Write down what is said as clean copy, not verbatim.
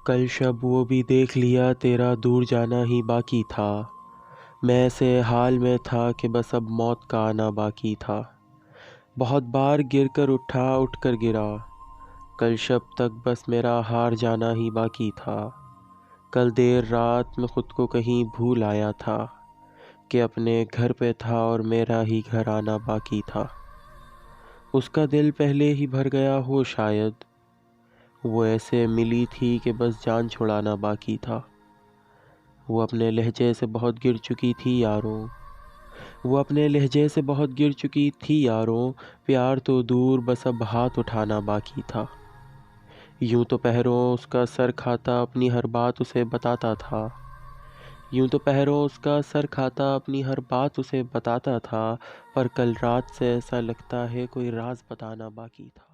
کل شب وہ بھی دیکھ لیا تیرا دور جانا ہی باقی تھا، میں ایسے حال میں تھا کہ بس اب موت کا آنا باقی تھا۔ بہت بار گر کر اٹھا، اٹھ کر گرا، کل شب تک بس میرا ہار جانا ہی باقی تھا۔ کل دیر رات میں خود کو کہیں بھول آیا تھا کہ اپنے گھر پہ تھا اور میرا ہی گھر آنا باقی تھا۔ اس کا دل پہلے ہی بھر گیا ہو شاید، وہ ایسے ملی تھی کہ بس جان چھڑانا باقی تھا۔ وہ اپنے لہجے سے بہت گر چکی تھی یاروں، وہ اپنے لہجے سے بہت گر چکی تھی یاروں، پیار تو دور بس اب ہاتھ اٹھانا باقی تھا۔ یوں تو پہروں اس کا سر کھاتا اپنی ہر بات اسے بتاتا تھا، یوں تو پہروں اس کا سر کھاتا اپنی ہر بات اسے بتاتا تھا، پر کل رات سے ایسا لگتا ہے کوئی راز بتانا باقی تھا۔